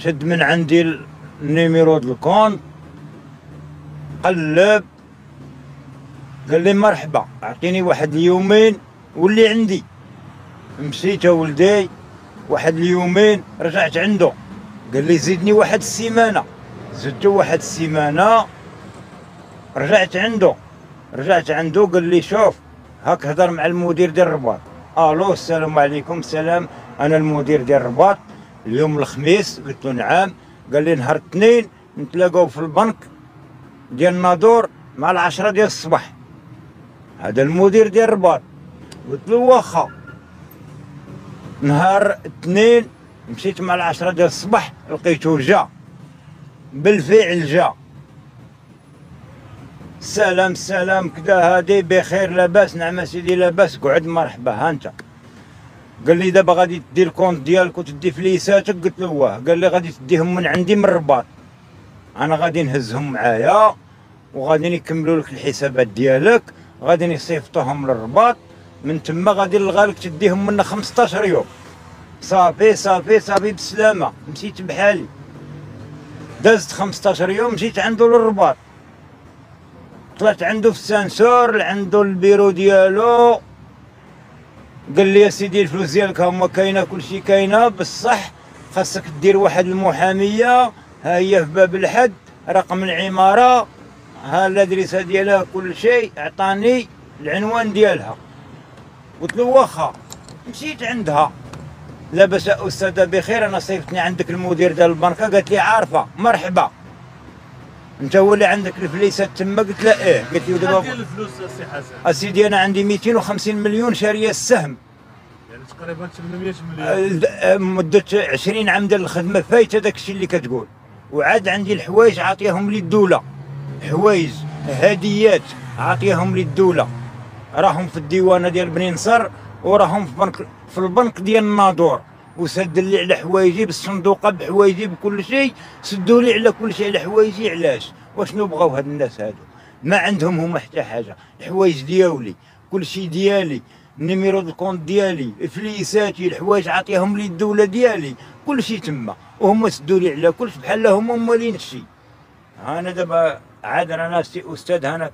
شد من عندي النيميرو د الكونت، قلب قال لي مرحبا اعطيني واحد اليومين ولي عندي. مشيت ولدي واحد اليومين، رجعت عنده قال لي زيدني واحد السيمانه، زدته واحد السيمانه، رجعت عنده قال لي شوف هاك هضر مع المدير ديال الرباط. الو السلام عليكم. السلام، انا المدير ديال الرباط، اليوم الخميس. قلت له نعم. قال لي نهار الاثنين نتلاقاو في البنك ديال الناظور مع 10 ديال الصباح. هذا المدير ديال الرباط. قلت له واخا. نهار الاثنين مشيت مع 10 ديال الصباح، لقيته جا، بالفعل جا. السلام كدا هادي بخير لاباس؟ نعم سيدي لاباس. قعد مرحبا ها انت. قال لي دابا غادي تدي الكونت ديالك وتدي فليساتك؟ قلت له واه. قال لي غادي تديهم من عندي من الرباط، انا غادي نهزهم معايا وغادي يكملوا لك الحسابات ديالك، غادي يصيفطوهم للرباط، من تما غادي نلغالك تديهم منا 15 يوم. صافي بسلامه. مشيت بحالي، دازت 15 يوم، مشيت عنده للرباط، طلعت عنده في السانسور، عنده البيرو ديالو. قال لي يا سيدي الفلوس ديالك هما كاينه، كلشي كاينه، بصح خاصك دير واحد المحاميه، ها هي في باب الحد، رقم العماره، ها الادريسه ديالها، كل شيء. اعطاني العنوان ديالها. قلت له واخا. مشيت عندها. لاباس استاذه بخير، انا صيفطني عندك المدير ديال البنكه. قالت لي عارفه. مرحبا، انت هو اللي عندك الفليسات تما؟ قلت لها ايه. قالت لي دابا ديال الفلوس السي حسن؟ اسيدي انا عندي 250 مليون شاريه السهم، يعني تقريبا 800 مليون، مده 20 عام ديال الخدمه فايته. داك الشيء اللي كتقول. وعاد عندي الحوايج عاطيهم لي الدوله، حوايج هديات عاطيهم لي الدوله، راهم في الديوانه ديال بني نصر، وراهم في البنك ديال الناظور. وسد لي على حوايجي بالصندوقه، بحوايجي بكل شيء، سدوا لي على كل شيء على حوايجي. علاش؟ واشنو بغاو هاد الناس هادو؟ ما عندهم هما حتى حاجه. الحوايج ديالي، كل شيء ديالي، النيميرو دو كونت ديالي، فليساتي، الحوايج عاطيهم لي الدوله ديالي، كل شيء تما، وهما سدوا لي على كلش بحال هما مالين الشيء. انا دابا عاد انا سي استاذ، انا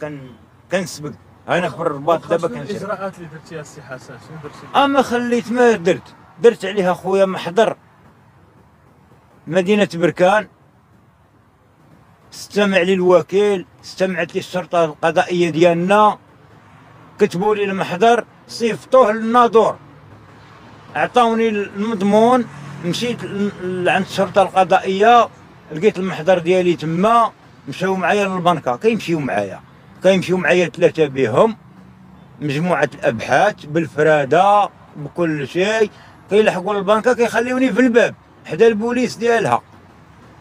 كنسبق، انا في الرباط دابا شنو الاجراءات اللي درتيها السي حسن؟ شنو درتي؟ اما خليت ما درت عليها خويا محضر مدينه بركان، استمع لي الوكيل، استمعت لي الشرطه القضائيه ديالنا، كتبوا لي المحضر، صيفطوه للناظور، عطاوني المضمون. مشيت عند الشرطه القضائيه، لقيت المحضر ديالي تما، مشاو معايا للبنكه. كيمشيو معايا 3 بهم، مجموعه الابحاث بالفراده بكل شيء، كيلحقوا للبنكه، كيخليوني في الباب حدا البوليس ديالها،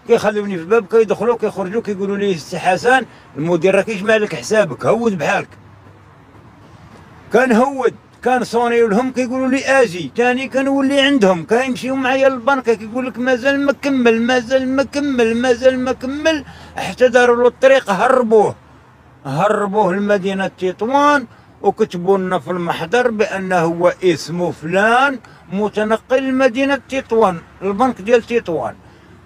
كيخليوني في الباب، كيدخلوا كيخرجوا، كيقولوا لي السي حسن المدير راه كيجمع لك حسابك، هود بحالك. كنهود، كنصوني لهم، كيقولوا لي اجي ثاني، كنولي عندهم، كيمشيو معايا للبنكه، كيقول لك مازال ما كمل، حتى داروا له الطريق، هربوه لمدينه تطوان، وكتبوا لنا في المحضر بانه هو اسمه فلان، متنقل لمدينه تطوان، البنك ديال تطوان.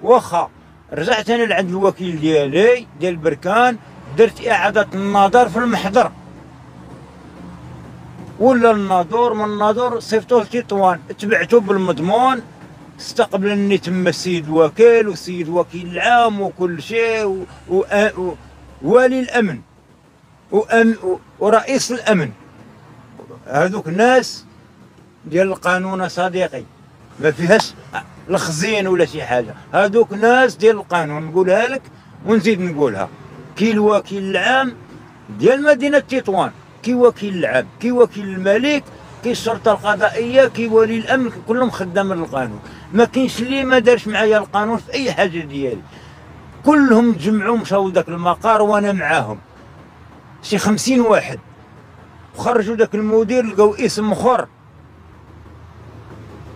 واخا رجعت انا لعند الوكيل ديالي ديال بركان، درت اعاده النظر في المحضر، ولا الناظور، من الناظور صيفطوه لتطوان، تبعته بالمضمون، استقبلني تما السيد الوكيل والسيد الوكيل العام وكل شيء، ووالي الامن ورئيس الامن. هذوك ناس ديال القانون صديقي، ما فيهاش الخزين ولا شي حاجه، هذوك ناس ديال القانون، نقولها لك ونزيد نقولها. كي الوكيل العام ديال مدينه تطوان، كي وكيل العام، كي وكيل الملك، كي الشرطه القضائيه، كي ولي الامن، كلهم خدامين القانون، ما كاينش اللي ما دارش معايا القانون في اي حاجه ديالي. كلهم تجمعوا مشاو لذاك المقر وانا معاهم، شي 50 واحد، وخرجوا ذاك المدير لقاو اسم اخر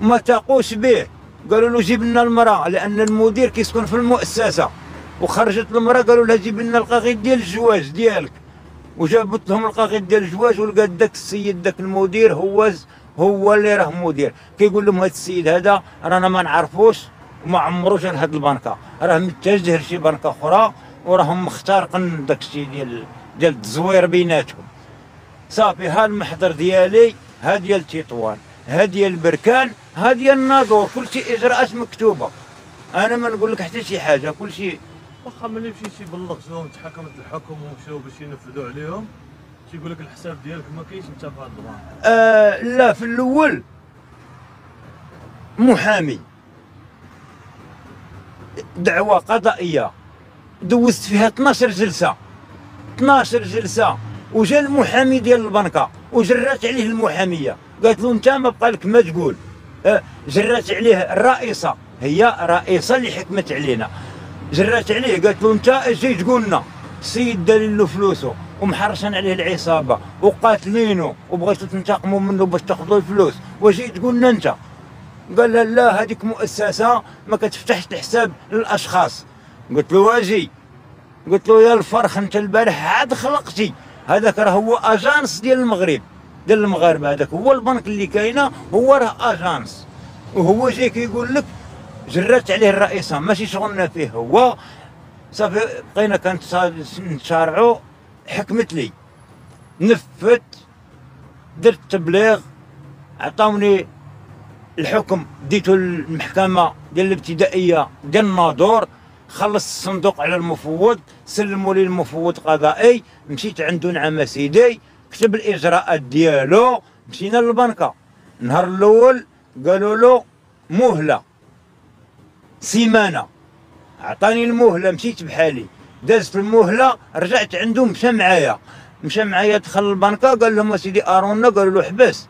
ما تاقوش به، قالوا له جيب لنا المراه، لان المدير كيسكن في المؤسسه، وخرجت المراه قالوا لها جيب لنا القاغيد ديال الجواز ديالك، وجابت لهم القاغيد ديال الجواز، ولقات داك السيد داك المدير هو اللي راه مدير. كيقول لهم هذا السيد هذا رانا ما نعرفوش، وما عمرو جا لهاد البنكه، راه متجه لشي بنكه اخرى وراهم مختارقين داكشي ديال التزوير بيناتهم. صافي ها المحضر ديالي، ها ديال تطوان، ها ديال بركان، ها ديال الناظور، كلشي اجراءات مكتوبه. انا ما نقول لك حتى شي حاجه، كلشي واخا ملي مشي شي بلغتهم تحكمت الحكم ومشاو باش ينفذوا عليهم، تيقول لك الحساب ديالك ما كاينش انت في هاد البنك. لا في الاول محامي دعوه قضائيه دوزت فيها 12 جلسه، 12 جلسه، وجا المحامي ديال البنكه وجرات عليه المحاميه، قالت له انت ما بقى لك ما تقول. جرات عليه الرئيسه، هي رئيسه اللي حكمت علينا، جرات عليه قالت له انت اجي تقول لنا السيد داير له فلوسه ومحرشين عليه العصابه وقاتلينه وبغيتوا تنتقموا منه باش تاخذوا الفلوس، واجي تقول لنا انت؟ قال لها لا، هذيك مؤسسه ما كتفتحش الحساب للاشخاص. قلت له واجي، قلت له يا الفرخ انت البارح عاد خلقتي، هذاك راه هو اجانس ديال المغرب، ديال المغاربه، هذاك هو البنك اللي كاينه، هو راه اجانس، وهو جاي كيقول لك جرات عليه الرئيسه، ماشي شغلنا فيه هو. صافي بقينا كنتشارعوا، حكمت لي، نفذت، درت تبليغ، عطاوني الحكم، ديتو المحكمه ديال الابتدائيه ديال الناظور، خلص الصندوق على المفوض، سلموا لي المفوض قضائي، مشيت عنده نعم سيدي، كتب الاجراءات ديالو، مشينا للبنكه. النهار الاول قالوا له مهله سيمانه، عطاني المهله، مشيت بحالي، دازت المهله، رجعت عنده، مشى معايا دخل البنكه، قال لهم اسيدي ارونا، قالوا له حبس،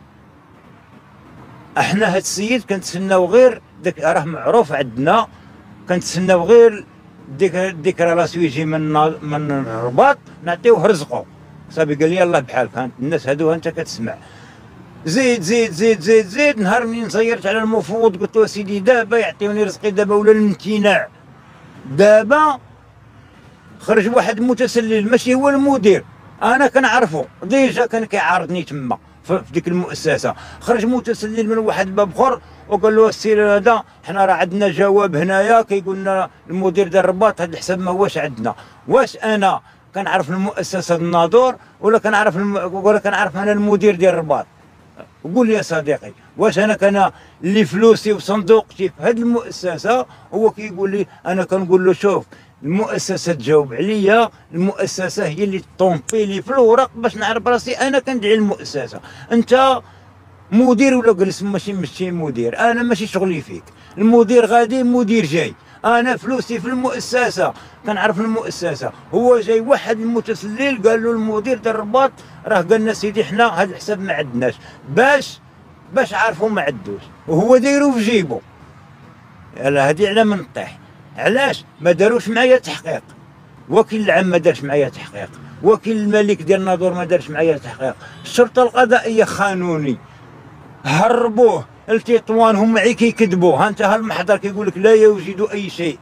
احنا هاد السيد كنتسناو غير داك، راه معروف عندنا، كنتسناو غير ديكرا راسو يجي من الرباط نعطيوه رزقه. صافي قال لي يلاه بحال كانت الناس هادو انت كتسمع، زيد زيد زيد زيد زيد. نهار منين زيرت على المفوض قلت له سيدي دابا يعطيوني رزقي، دابا ولا الامتناع، دابا خرج واحد متسلل ماشي هو المدير، انا كنعرفو ديجا كان كيعارضني تما في ديك المؤسسه، خرج متسلل من واحد الباب اخر وقال له السير هذا حنا راه عندنا جواب هنايا كيقول لنا المدير ديال الرباط هذا الحساب ما هواش عندنا. واش انا كنعرف المؤسسه الناظور ولا كنعرف انا المدير ديال الرباط؟ قول لي يا صديقي، واش انا كان اللي فلوسي وصندوقتي في هذه المؤسسه؟ هو كيقول لي، انا كنقول له شوف المؤسسه تجاوب عليا، المؤسسه هي اللي طومبي لي في الورق باش نعرف راسي، انا كندعي المؤسسه، انت مدير ولا جلس ماشي مدير، انا ماشي شغلي فيك، المدير غادي المدير جاي، انا فلوسي في المؤسسه كنعرف المؤسسه. هو جاي واحد المتسلل قال له المدير ديال الرباط راه قال لنا سيدي حنا هذا الحساب ما عندناش، باش عارفوا ما عندوش، وهو دايرو في جيبو. يلا هادي على من طيح، علاش ما داروش معايا تحقيق؟ وكيل العام ما دارش معايا تحقيق، وكيل الملك ديال الناظور ما دارش معايا تحقيق، الشرطه القضائيه خانوني، هربوه لتطوان، هم معي كيكذبوا، ها انت ها المحضر كيقول لك لا يوجد اي شيء،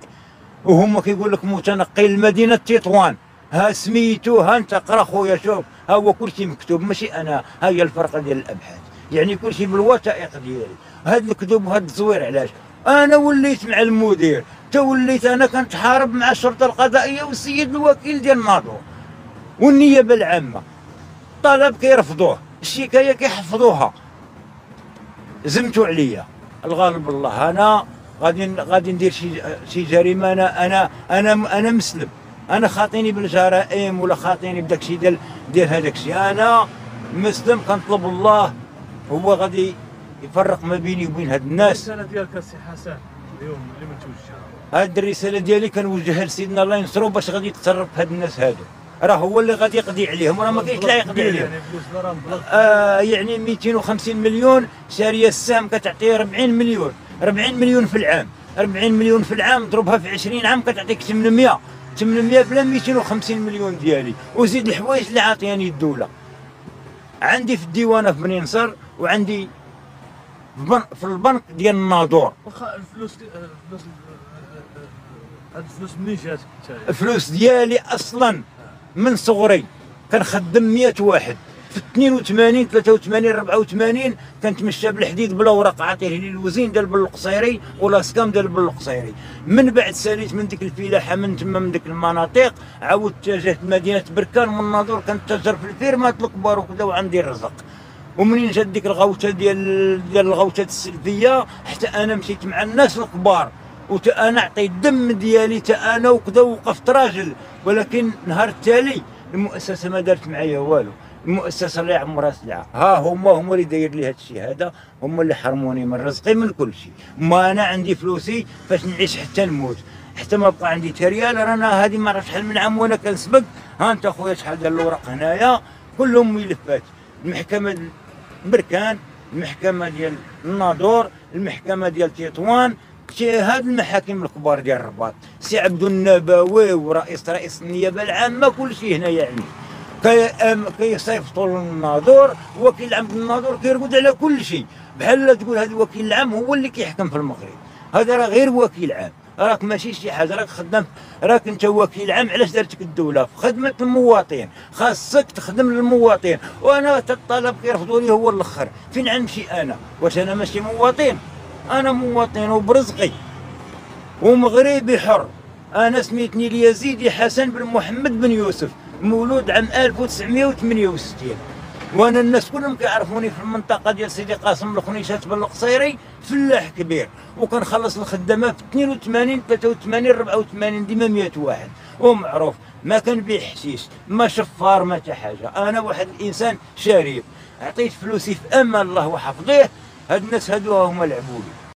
وهم كيقول لك متنقل المدينه تطوان، ها سميتو، ها انت قرا خويا شوف، ها هو كلشي مكتوب، ماشي انا، ها هي الفرقه ديال الابحاث، يعني كلشي بالوثائق ديالي. هاد الكذوب وهاد التزوير علاش؟ انا وليت مع المدير، توليت انا كنتحارب مع الشرطه القضائيه والسيد الوكيل ديال الناظور والنيابه العامه، طلب كيرفضوه، الشكايه كيحفظوها، زمتوا عليا، الغالب الله انا غادي ندير شي جريمه، انا مسلم، انا خاطيني بالجرائم ولا خاطيني بداكشي ديال هذاك الشيء، انا مسلم كنطلب الله هو غادي يفرق ما بيني وبين هاد الناس. الرساله ديالك السي حسن اليوم اللي من توجهها؟ هاد الرساله ديالي كنوجهها لسيدنا الله ينصرو باش غادي يتصرف في هاد الناس هادو، راه هو اللي غادي يقضي عليهم، راه ما كاينش لا يقضي عليهم. يعني 250 مليون شاريه السهم كتعطيه 40 مليون، 40 مليون في العام، 40 مليون في العام ضربها في 20 عام كتعطيك 800 بلا 250 مليون ديالي، وزيد الحوايج اللي عاطياني الدوله. عندي في الديوانه في بني نصر، وعندي في البنك ديال الناظور. واخا الفلوس هاد الفلوس منين جاتك انت؟ الفلوس ديالي اصلا من صغري كنخدم 100 واحد في 82 83 84 كنتمشى بالحديد بلا وراق، عاطيه لي الوزين ديال بالقصيري ولا سكام ديال بالقصيري. من بعد ساليت من ديك الفلاحه من تما من ديك المناطق، عاودت اتجهت لمدينه بركان. من الناظور كنتاجر في الفيرمات الكبار وكذا وعندي الرزق. ومنين جات ديك الغوته ديال الغوتات السلفيه، حتى انا مشيت مع الناس الكبار وتا انا عطيت الدم ديالي تا انا وكذا، وقفت راجل. ولكن النهار التالي المؤسسه ما دارت معايا والو. المؤسسه اللي عمرها سلعه، ها هما اللي داير لي هذا الشيء هذا، هما اللي حرموني من رزقي من كل شيء. ما انا عندي فلوسي فاش نعيش حتى نموت، حتى ما بقى عندي حتى ريال. رانا هذه ما عرفت شحال من عام وانا كنسبق. ها انت خويا شحال ديال الاوراق هنايا كلهم ملفات. المحكمه بركان، المحكمه ديال الناظور، المحكمه ديال تطوان، هاد المحاكم الكبار ديال الرباط. سي عبد النبوي ورئيس النيابه العامه كل شيء هنايا عندي. كيصيفطوا للناظور، وكيل العام الناظور كيرقد على كل شيء. بحال تقول هذا الوكيل العام هو اللي كيحكم في المغرب. هذا راه غير وكيل عام، راك ماشي شي حاجه، راك خدام، راك انت وكيل عام. علاش دارتك الدوله؟ في خدمه المواطن، خاصك تخدم للمواطن. وانا الطلب كيرفضوا لي هو الاخر. فين غنمشي انا؟ واش انا ماشي مواطن؟ انا مواطن وبرزقي ومغربي حر. انا سميتني اليزيدي حسن بن محمد بن يوسف، مولود عام 1968. وانا الناس كلهم كيعرفوني في المنطقه ديال سيدي قاسم الخنيشات بن القصيري فلاح كبير. وكنخلص الخدامه في 82 83 84 ديما 100 واحد، ومعروف. ما كنبيع حشيش، ما شفار، ما حتى حاجه. انا واحد الانسان شريف، عطيت فلوسي في امان الله وحفظيه. هاد الناس هادو هما لعبوا لي.